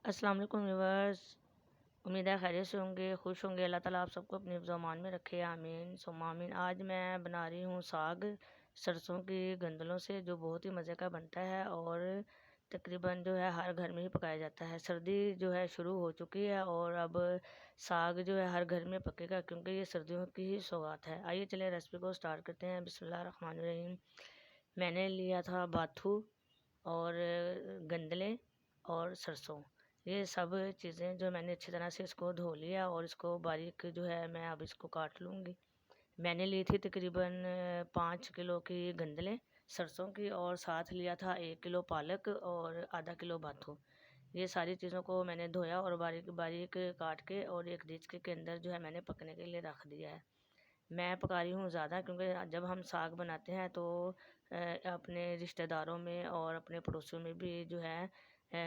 अस्सलाम वालेकुम व्यूअर्स। उम्मीद है खैरियत से होंगे, खुश होंगे। अल्लाह ताला आप सबको अपने ज़मान में रखे, आमीन सुम्मा आमीन। आज मैं बना रही हूँ साग सरसों की गंदलों से, जो बहुत ही मज़े का बनता है और तकरीबन जो है हर घर में ही पकाया जाता है। सर्दी जो है शुरू हो चुकी है और अब साग जो है हर घर में पकेगा, क्योंकि ये सर्दियों की ही सौगात है। आइए चलें रेसिपी को स्टार्ट करते हैं। बिस्मिल्लाह रहमान रहीम। मैंने लिया था बाथू और गंदले और सरसों, ये सब चीज़ें जो मैंने अच्छी तरह से इसको धो लिया और इसको बारीक जो है मैं अब इसको काट लूँगी। मैंने ली थी तकरीबन 5 किलो की गंदलें सरसों की, और साथ लिया था 1 किलो पालक और आधा किलो बाथू। ये सारी चीज़ों को मैंने धोया और बारीक बारीक काट के और एक डिचके के अंदर जो है मैंने पकने के लिए रख दिया है। मैं पका रही हूँ ज़्यादा, क्योंकि जब हम साग बनाते हैं तो अपने रिश्तेदारों में और अपने पड़ोसियों में भी जो है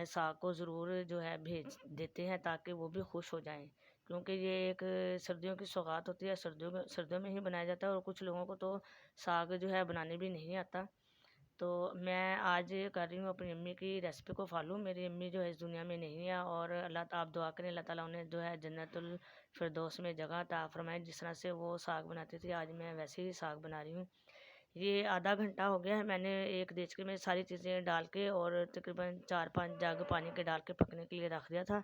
साग को ज़रूर जो है भेज देते हैं, ताकि वो भी खुश हो जाएं, क्योंकि ये एक सर्दियों की सौगात होती है। सर्दियों में ही बनाया जाता है और कुछ लोगों को तो साग जो है बनाने भी नहीं आता। तो मैं आज कर रही हूँ अपनी अम्मी की रेसिपी को फॉलो। मेरी अम्मी जो है इस दुनिया में नहीं है, और आप दुआ करें अल्लाह ताला उन्हें जो है जन्नतुल फिरदौस में जगह अता फरमाए। जिस तरह से वो साग बनाती थी, आज मैं वैसे ही साग बना रही हूँ। ये आधा घंटा हो गया है, मैंने एक देचके में सारी चीज़ें डाल के और तकरीबन 4-5 जग पानी के डाल के पकने के लिए रख दिया था।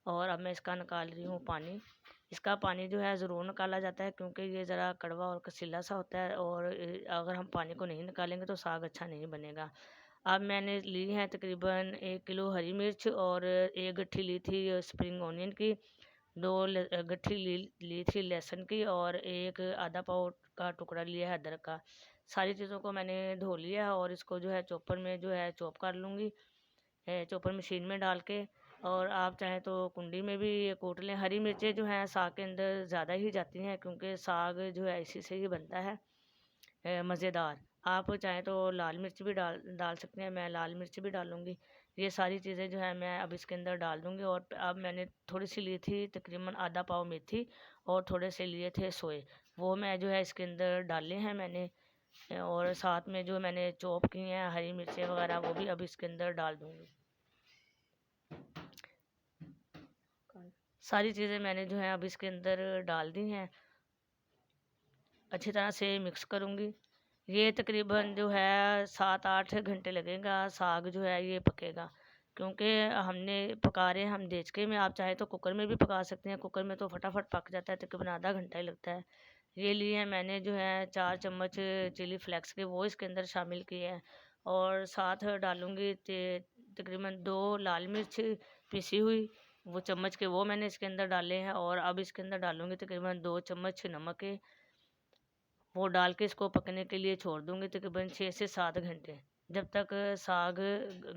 और अब मैं इसका निकाल रही हूँ पानी। इसका पानी जो है ज़रूर निकाला जाता है, क्योंकि ये ज़रा कड़वा और कसीला सा होता है, और अगर हम पानी को नहीं निकालेंगे तो साग अच्छा नहीं बनेगा। अब मैंने ली है तकरीबन 1 किलो हरी मिर्च और एक गट्ठी ली थी स्प्रिंग ऑनियन की, गट्ठी ली थी लहसुन की, और एक आधा पाव का टुकड़ा लिया है अदरक का। सारी चीज़ों को मैंने धो लिया है और इसको जो है चॉपर में जो है चॉप कर लूँगी, चॉपर मशीन में डाल के। और आप चाहें तो कुंडी में भी ये कूट लें। हरी मिर्चें जो हैं साग के अंदर ज़्यादा ही जाती हैं, क्योंकि साग जो है इसी से ही बनता है मज़ेदार। आप चाहें तो लाल मिर्च भी डाल डाल सकते हैं, मैं लाल मिर्च भी डालूँगी। ये सारी चीज़ें जो है मैं अब इसके अंदर डाल दूँगी। और अब मैंने थोड़ी सी ली थी तकरीबन आधा पाव मेथी, और थोड़े से लिए थे सोए, वो मैं जो है इसके अंदर डाले हैं मैंने। और साथ में जो मैंने चॉप की हैं हरी मिर्चें वगैरह, वो भी अब इसके अंदर डाल दूँगी। सारी चीज़ें मैंने जो है अब इसके अंदर डाल दी हैं। अच्छी तरह से मिक्स करूँगी। ये तकरीबन जो है 7-8 घंटे लगेगा, साग जो है ये पकेगा, क्योंकि हमने पका रहे हैं हम देचके में। आप चाहे तो कुकर में भी पका सकते हैं, कुकर में तो फटाफट पक जाता है, तकरीबन आधा घंटा ही लगता है। ये लिए हैं मैंने जो है 4 चम्मच चिली फ्लेक्स के, वो इसके अंदर शामिल किए हैं। और साथ डालूँगी तकरीबन 2 लाल मिर्च पिसी हुई, वो चम्मच के वो मैंने इसके अंदर डाले हैं। और अब इसके अंदर डालूँगी तकरीबन 2 चम्मच नमक के, वो डाल के इसको पकने के लिए छोड़ दूँगी तकरीबन 6 से 7 घंटे, जब तक साग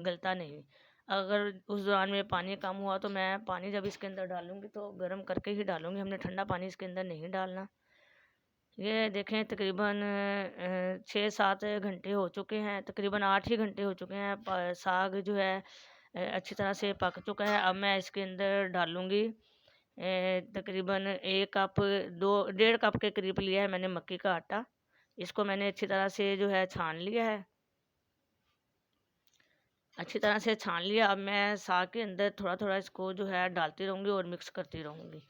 गलता नहीं। अगर उस दौरान में पानी कम हुआ तो मैं पानी जब इसके अंदर डालूँगी तो गर्म करके ही डालूँगी, हमने ठंडा पानी इसके अंदर नहीं डालना। ये देखें तकरीबन 6-7 घंटे हो चुके हैं, तकरीबन 8 ही घंटे हो चुके हैं। साग जो है अच्छी तरह से पक चुका है। अब मैं इसके अंदर डालूँगी तकरीबन 1 कप, 2 डेढ़ कप के करीब लिया है मैंने मक्की का आटा। इसको मैंने अच्छी तरह से जो है छान लिया है। अच्छी तरह से छान लिया। अब मैं साग के अंदर थोड़ा-थोड़ा इसको जो है डालती रहूँगी और मिक्स करती रहूँगी।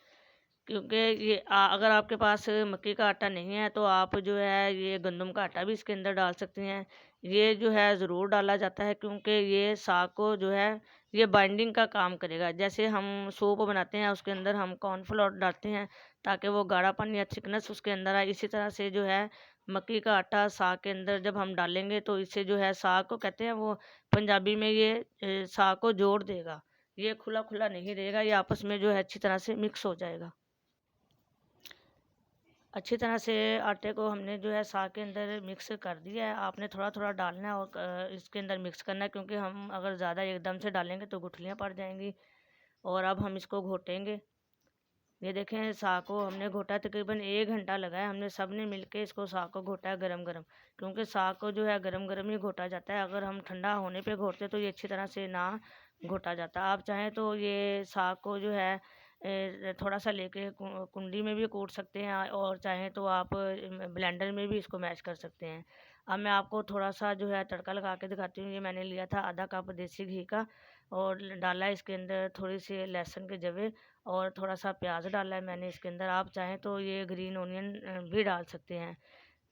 क्योंकि ये अगर आपके पास मक्की का आटा नहीं है तो आप जो है ये गंदम का आटा भी इसके अंदर डाल सकते हैं। ये जो है ज़रूर डाला जाता है, क्योंकि ये साग को जो है ये बाइंडिंग का काम करेगा। जैसे हम सूप बनाते हैं उसके अंदर हम कॉर्नफ्लोर डालते हैं ताकि वो गाढ़ापन या थिकनेस उसके अंदर आए, इसी तरह से जो है मक्की का आटा साग के अंदर जब हम डालेंगे तो इससे जो है साग को कहते हैं वो पंजाबी में ये साग को जोड़ देगा। ये खुला-खुला नहीं रहेगा, ये आपस में जो है अच्छी तरह से मिक्स हो जाएगा। अच्छी तरह से आटे को हमने जो है साग के अंदर मिक्स कर दिया है। आपने थोड़ा-थोड़ा डालना है और इसके अंदर मिक्स करना है, क्योंकि हम अगर ज़्यादा एकदम से डालेंगे तो गुठलियाँ पड़ जाएँगी। और अब हम इसको घोटेंगे। ये देखें साग को हमने घोटा, तकरीबन 1 घंटा लगा है, हमने सब ने मिल के इसको साग को घोटा है गरम-गरम। क्योंकि साग को जो है गरम-गरम ही घोटा जाता है, अगर हम ठंडा होने पे घोटते तो ये अच्छी तरह से ना घोटा जाता। आप चाहें तो ये साग को जो है थोड़ा-सा लेके कुंडी में भी कूट सकते हैं, और चाहें तो आप ब्लेंडर में भी इसको मैश कर सकते हैं। अब मैं आपको थोड़ा-सा जो है तड़का लगा के दिखाती हूँ। ये मैंने लिया था आधा कप देसी घी का, और डाला है इसके अंदर थोड़ी सी लहसुन के जवे और थोड़ा सा प्याज डाला है मैंने इसके अंदर। आप चाहें तो ये ग्रीन ओनियन भी डाल सकते हैं।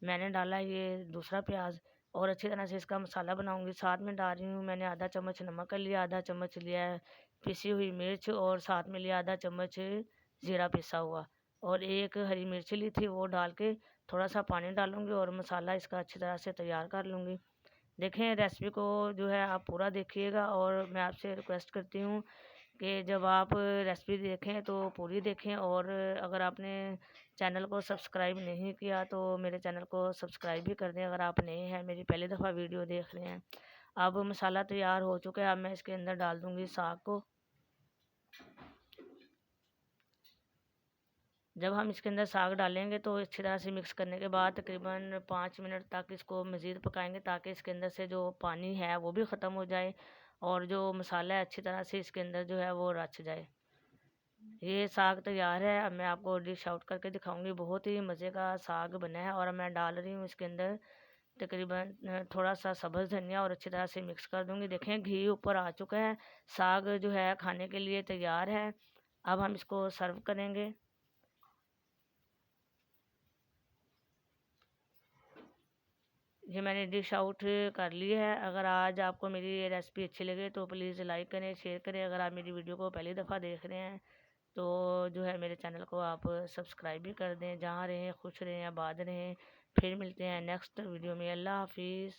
मैंने डाला ये दूसरा प्याज और अच्छी तरह से इसका मसाला बनाऊंगी। साथ में डाल रही हूँ मैंने आधा चम्मच नमक लिया, आधा चम्मच लिया है पिसी हुई मिर्च और साथ में लिया आधा चम्मच ज़ीरा पिसा हुआ और एक हरी मिर्च ली थी वो डाल के थोड़ा सा पानी डालूंगी और मसाला इसका अच्छी तरह से तैयार कर लूँगी। देखें रेसिपी को जो है आप पूरा देखिएगा और मैं आपसे रिक्वेस्ट करती हूँ कि जब आप रेसिपी देखें तो पूरी देखें और अगर आपने चैनल को सब्सक्राइब नहीं किया तो मेरे चैनल को सब्सक्राइब भी कर दें अगर आप नए हैं, मेरी पहली दफ़ा वीडियो देख रहे हैं। अब मसाला तैयार हो चुका है, अब मैं इसके अंदर डाल दूँगी साग को। जब हम इसके अंदर साग डालेंगे तो अच्छी तरह से मिक्स करने के बाद तकरीबन 5 मिनट तक इसको मज़ीद पकाएंगे ताकि इसके अंदर से जो पानी है वो भी ख़त्म हो जाए और जो मसाला है अच्छी तरह से इसके अंदर जो है वो रच जाए। ये साग तैयार है, अब मैं आपको डिश आउट करके दिखाऊंगी। बहुत ही मज़े का साग बना है और मैं डाल रही हूँ इसके अंदर तकरीबन थोड़ा सा सब्ज़ धनिया और अच्छी तरह से मिक्स कर दूंगी। देखें घी ऊपर आ चुका है, साग जो है खाने के लिए तैयार है। अब हम इसको सर्व करेंगे। ये मैंने डिश आउट कर ली है। अगर आज आपको मेरी ये रेसिपी अच्छी लगे तो प्लीज़ लाइक करें, शेयर करें। अगर आप मेरी वीडियो को पहली दफ़ा देख रहे हैं तो जो है मेरे चैनल को आप सब्सक्राइब भी कर दें। जहाँ रहें खुश रहें, आबाद रहें। फिर मिलते हैं नेक्स्ट वीडियो में। अल्लाह हाफिज़।